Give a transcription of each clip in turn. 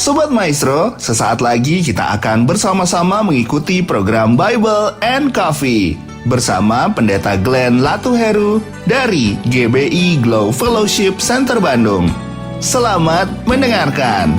Sobat Maestro, sesaat lagi kita akan bersama-sama mengikuti program Bible and Coffee bersama Pendeta Glenn Latuheru dari GBI Glow Fellowship Center Bandung. Selamat mendengarkan.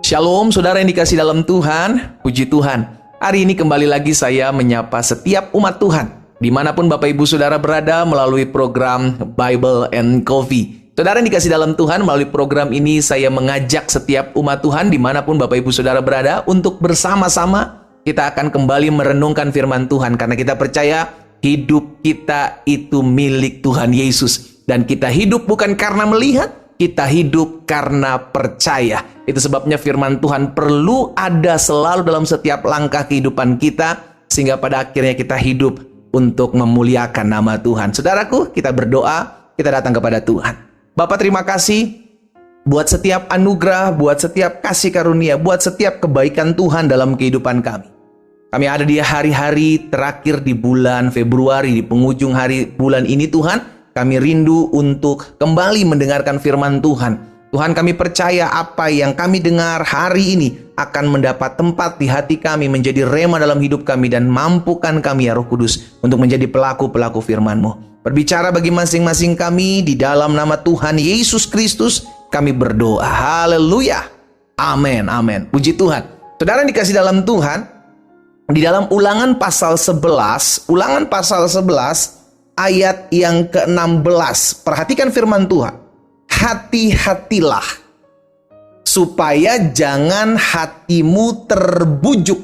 Shalom saudara yang dikasih dalam Tuhan, puji Tuhan. Hari ini kembali lagi saya menyapa setiap umat Tuhan, dimanapun Bapak Ibu Saudara berada melalui program Bible and Coffee. Saudara yang dikasih dalam Tuhan, melalui program ini saya mengajak setiap umat Tuhan dimanapun Bapak Ibu Saudara berada untuk bersama-sama kita akan kembali merenungkan firman Tuhan. Karena kita percaya hidup kita itu milik Tuhan Yesus. Dan kita hidup bukan karena melihat, kita hidup karena percaya. Itu sebabnya firman Tuhan perlu ada selalu dalam setiap langkah kehidupan kita, sehingga pada akhirnya kita hidup untuk memuliakan nama Tuhan. Saudaraku, kita berdoa, kita datang kepada Tuhan. Bapak, terima kasih buat setiap anugerah, buat setiap kasih karunia, buat setiap kebaikan Tuhan dalam kehidupan kami. Kami ada di hari-hari terakhir di bulan Februari, di penghujung hari bulan ini Tuhan. Kami rindu untuk kembali mendengarkan firman Tuhan. Tuhan, kami percaya apa yang kami dengar hari ini akan mendapat tempat di hati kami, menjadi rema dalam hidup kami, dan mampukan kami ya Roh Kudus untuk menjadi pelaku-pelaku firman-Mu. Berbicara bagi masing-masing kami di dalam nama Tuhan Yesus Kristus kami berdoa. Haleluya. Amin, amin. Puji Tuhan. Saudara yang dikasih dalam Tuhan, di dalam Ulangan pasal 11, ayat yang ke-16. Perhatikan firman Tuhan. Hati-hatilah, supaya jangan hatimu terbujuk,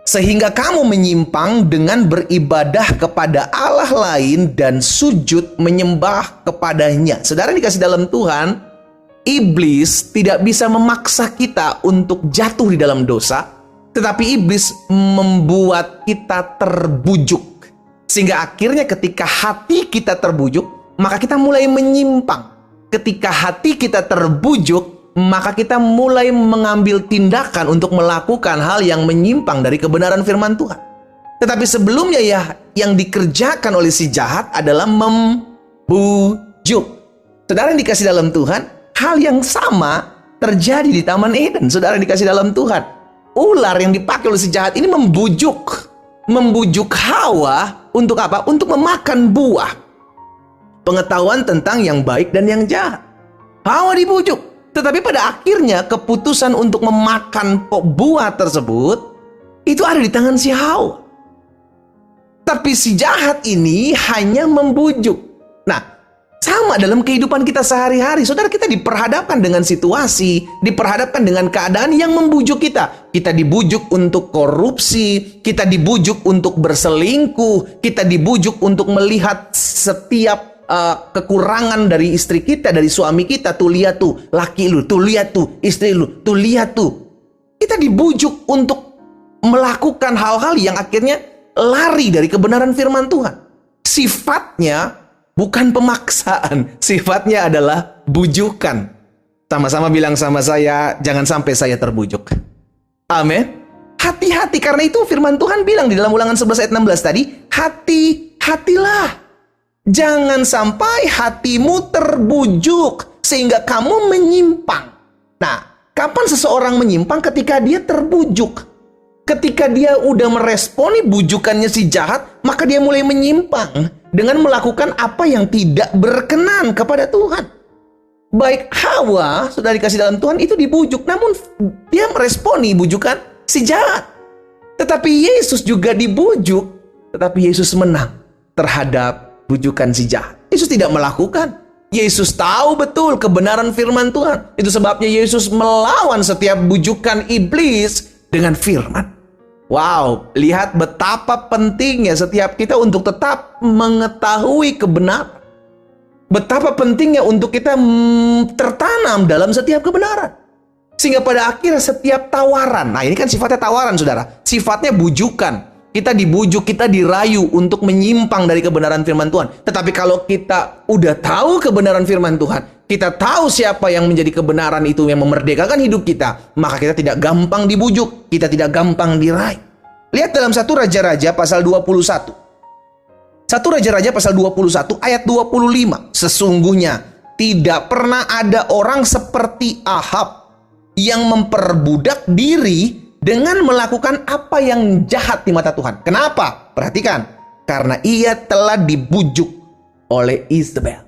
sehingga kamu menyimpang dengan beribadah kepada Allah lain dan sujud menyembah kepadanya. Saudara dikasih dalam Tuhan, iblis tidak bisa memaksa kita untuk jatuh di dalam dosa, tetapi iblis membuat kita terbujuk. Sehingga akhirnya ketika hati kita terbujuk, maka kita mulai menyimpang. Ketika hati kita terbujuk, maka kita mulai mengambil tindakan untuk melakukan hal yang menyimpang dari kebenaran firman Tuhan. Tetapi sebelumnya ya, yang dikerjakan oleh si jahat adalah membujuk. Saudara yang dikasih dalam Tuhan, hal yang sama terjadi di Taman Eden. Saudara yang dikasih dalam Tuhan, ular yang dipakai oleh si jahat ini membujuk Hawa untuk apa? Untuk memakan buah pengetahuan tentang yang baik dan yang jahat. Hawa dibujuk. Tetapi pada akhirnya keputusan untuk memakan buah tersebut itu ada di tangan si Hawa. Tapi si jahat ini hanya membujuk. Nah, sama dalam kehidupan kita sehari-hari. Saudara, kita diperhadapkan dengan situasi, diperhadapkan dengan keadaan yang membujuk kita. Kita dibujuk untuk korupsi, kita dibujuk untuk berselingkuh, kita dibujuk untuk melihat setiap kekurangan dari istri kita, dari suami kita. Tuh lihat tuh laki lu, tuh lihat tuh istri lu, tuh lihat tuh. Kita dibujuk untuk melakukan hal-hal yang akhirnya lari dari kebenaran firman Tuhan. Sifatnya bukan pemaksaan, sifatnya adalah bujukan. Sama-sama bilang sama saya, jangan sampai saya terbujuk. Amin. Hati-hati, karena itu firman Tuhan bilang di dalam Ulangan 11 ayat 16 tadi, hati-hatilah. Jangan sampai hatimu terbujuk sehingga kamu menyimpang. Nah, kapan seseorang menyimpang? Ketika dia terbujuk. Ketika dia udah meresponi bujukannya si jahat, maka dia mulai menyimpang dengan melakukan apa yang tidak berkenan kepada Tuhan. Baik Hawa, sudah dikasih dalam Tuhan, itu dibujuk, namun dia meresponi bujukan si jahat. Tetapi Yesus juga dibujuk, tetapi Yesus menang terhadap bujukan si jahat. Yesus tidak melakukan. Yesus tahu betul kebenaran firman Tuhan. Itu sebabnya Yesus melawan setiap bujukan iblis dengan firman. Wow, lihat betapa pentingnya setiap kita untuk tetap mengetahui kebenaran. Betapa pentingnya untuk kita tertanam dalam setiap kebenaran. Sehingga pada akhirnya setiap tawaran, nah ini kan sifatnya tawaran saudara, sifatnya bujukan. Kita dibujuk, kita dirayu untuk menyimpang dari kebenaran firman Tuhan. Tetapi kalau kita udah tahu kebenaran firman Tuhan, kita tahu siapa yang menjadi kebenaran itu yang memerdekakan hidup kita, maka kita tidak gampang dibujuk, kita tidak gampang dirayu. Lihat dalam 1 Raja-Raja pasal 21. 1 Raja-Raja pasal 21 ayat 25. Sesungguhnya tidak pernah ada orang seperti Ahab yang memperbudak diri dengan melakukan apa yang jahat di mata Tuhan. Kenapa? Perhatikan. Karena ia telah dibujuk oleh Isabel,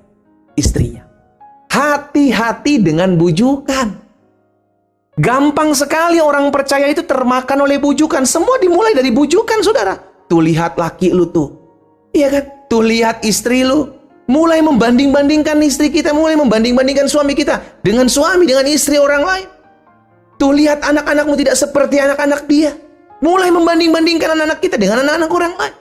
istrinya. Hati-hati dengan bujukan. Gampang sekali orang percaya itu termakan oleh bujukan. Semua dimulai dari bujukan, saudara. Tuh lihat laki lu tuh. Iya kan? Tuh lihat istri lu. Mulai membanding-bandingkan istri kita. Mulai membanding-bandingkan suami kita. Dengan suami, dengan istri orang lain. Tuh lihat anak-anakmu tidak seperti anak-anak dia. Mulai membanding-bandingkan anak-anak kita dengan anak-anak orang lain.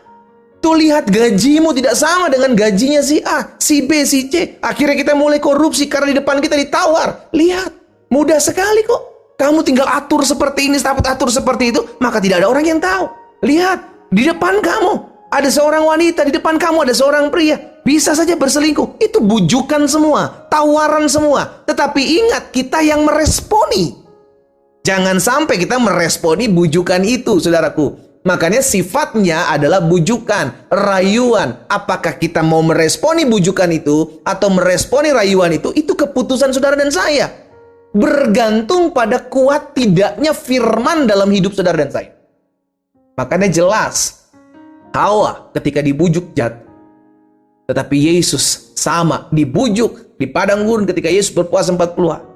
Tuh lihat gajimu tidak sama dengan gajinya si A, si B, si C. Akhirnya kita mulai korupsi karena di depan kita ditawar. Lihat, mudah sekali kok. Kamu tinggal atur seperti ini, atur seperti itu, maka tidak ada orang yang tahu. Lihat, di depan kamu ada seorang wanita, di depan kamu ada seorang pria. Bisa saja berselingkuh. Itu bujukan semua, tawaran semua. Tetapi ingat, kita yang meresponi. Jangan sampai kita meresponi bujukan itu, saudaraku. Makanya sifatnya adalah bujukan, rayuan. Apakah kita mau meresponi bujukan itu atau meresponi rayuan itu keputusan saudara dan saya. Bergantung pada kuat tidaknya firman dalam hidup saudara dan saya. Makanya jelas, Hawa ketika dibujuk jatuh. Tetapi Yesus sama, dibujuk di padang gurun ketika Yesus berpuasa 40 hari.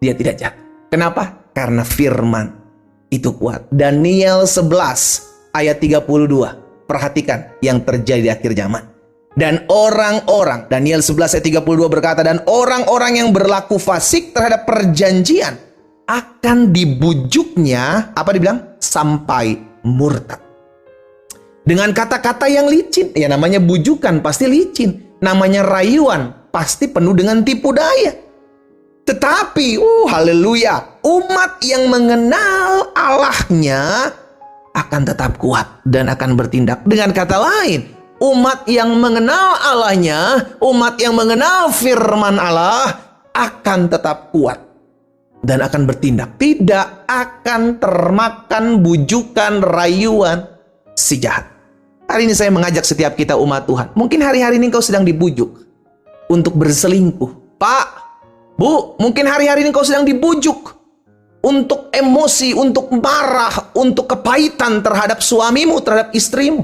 Dia tidak jatuh. Kenapa? Karena firman itu kuat. Daniel 11 ayat 32. Perhatikan yang terjadi di akhir zaman. Dan orang-orang, Daniel 11 ayat 32 berkata, dan orang-orang yang berlaku fasik terhadap perjanjian akan dibujuknya, apa dibilang? Sampai murtad. Dengan kata-kata yang licin. Ya namanya bujukan pasti licin. Namanya rayuan pasti penuh dengan tipu daya. Tetapi, haleluya, umat yang mengenal Allahnya akan tetap kuat dan akan bertindak. Dengan kata lain, umat yang mengenal Allahnya, umat yang mengenal firman Allah akan tetap kuat dan akan bertindak. Tidak akan termakan bujukan rayuan si jahat. Hari ini saya mengajak setiap kita umat Tuhan. Mungkin hari-hari ini kau sedang dibujuk untuk berselingkuh. Pak, Bu, mungkin hari-hari ini kau sedang dibujuk untuk emosi, untuk marah, untuk kepahitan terhadap suamimu, terhadap istrimu.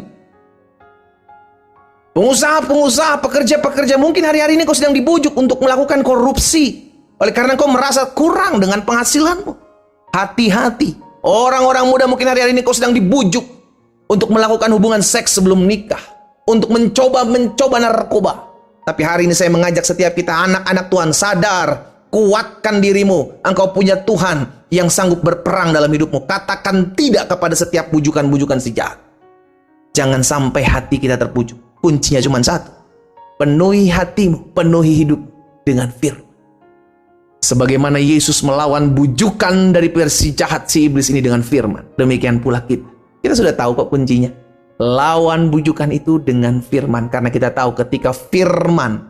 Pengusaha-pengusaha, pekerja-pekerja, mungkin hari-hari ini kau sedang dibujuk untuk melakukan korupsi. Oleh karena kau merasa kurang dengan penghasilanmu. Hati-hati. Orang-orang muda mungkin hari-hari ini kau sedang dibujuk untuk melakukan hubungan seks sebelum nikah. Untuk mencoba narkoba. Tapi hari ini saya mengajak setiap kita anak-anak Tuhan sadar. Kuatkan dirimu. Engkau punya Tuhan yang sanggup berperang dalam hidupmu. Katakan tidak kepada setiap bujukan-bujukan si jahat. Jangan sampai hati kita terpujuk. Kuncinya cuma satu. Penuhi hatimu, penuhi hidup dengan firman. Sebagaimana Yesus melawan bujukan dari versi jahat si iblis ini dengan firman. Demikian pula kita. Kita sudah tahu kok kuncinya. Lawan bujukan itu dengan firman. Karena kita tahu ketika firman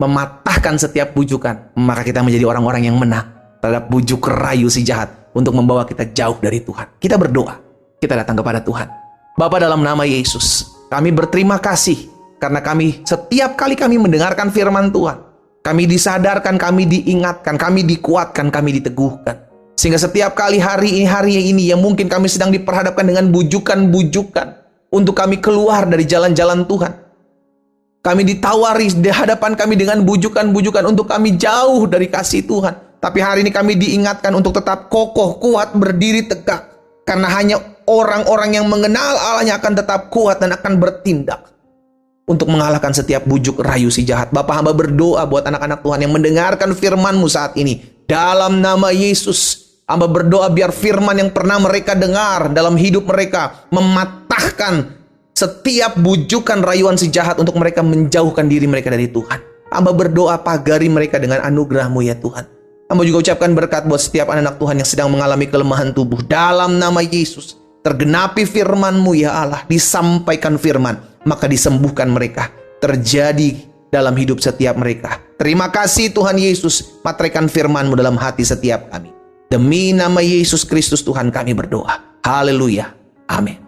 mematahkan setiap bujukan, maka kita menjadi orang-orang yang menang terhadap bujuk rayu si jahat untuk membawa kita jauh dari Tuhan. Kita berdoa. Kita datang kepada Tuhan. Bapa, dalam nama Yesus, kami berterima kasih karena setiap kali kami mendengarkan firman Tuhan, kami disadarkan, kami diingatkan, kami dikuatkan, kami diteguhkan. Sehingga setiap kali hari ini yang mungkin kami sedang diperhadapkan dengan bujukan-bujukan untuk kami keluar dari jalan-jalan Tuhan. Kami ditawari di hadapan kami dengan bujukan-bujukan untuk kami jauh dari kasih Tuhan. Tapi hari ini kami diingatkan untuk tetap kokoh, kuat, berdiri tegak. Karena hanya orang-orang yang mengenal Allahnya akan tetap kuat dan akan bertindak untuk mengalahkan setiap bujuk rayu si jahat. Bapak, hamba berdoa buat anak-anak Tuhan yang mendengarkan firman-Mu saat ini. Dalam nama Yesus, hamba berdoa biar firman yang pernah mereka dengar dalam hidup mereka mematahkan setiap bujukan rayuan si jahat untuk mereka menjauhkan diri mereka dari Tuhan. Hamba berdoa pagari mereka dengan anugerah-Mu ya Tuhan. Hamba juga ucapkan berkat buat setiap anak Tuhan yang sedang mengalami kelemahan tubuh. Dalam nama Yesus, tergenapi firman-Mu ya Allah. Disampaikan firman, maka disembuhkan mereka. Terjadi dalam hidup setiap mereka. Terima kasih Tuhan Yesus. Materaikan firman-Mu dalam hati setiap kami. Demi nama Yesus Kristus Tuhan kami berdoa. Haleluya. Amin.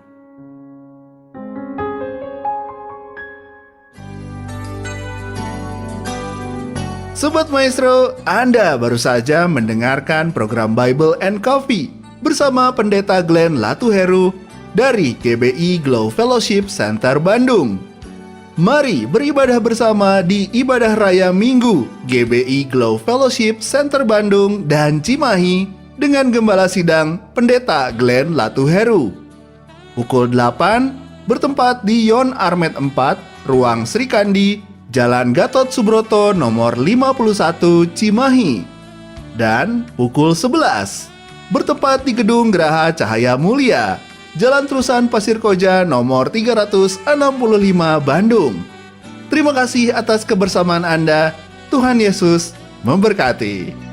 Sobat Maestro, Anda baru saja mendengarkan program Bible and Coffee bersama Pendeta Glenn Latuheru dari GBI Glow Fellowship Center Bandung. Mari beribadah bersama di Ibadah Raya Minggu GBI Glow Fellowship Center Bandung dan Cimahi dengan Gembala Sidang Pendeta Glenn Latuheru. Pukul 8 bertempat di Yon Armet 4, Ruang Sri Kandi, Jalan Gatot Subroto nomor 51 Cimahi. Dan pukul 11 bertempat di Gedung Geraha Cahaya Mulia, Jalan Terusan Pasir Koja nomor 365 Bandung. Terima kasih atas kebersamaan Anda. Tuhan Yesus memberkati.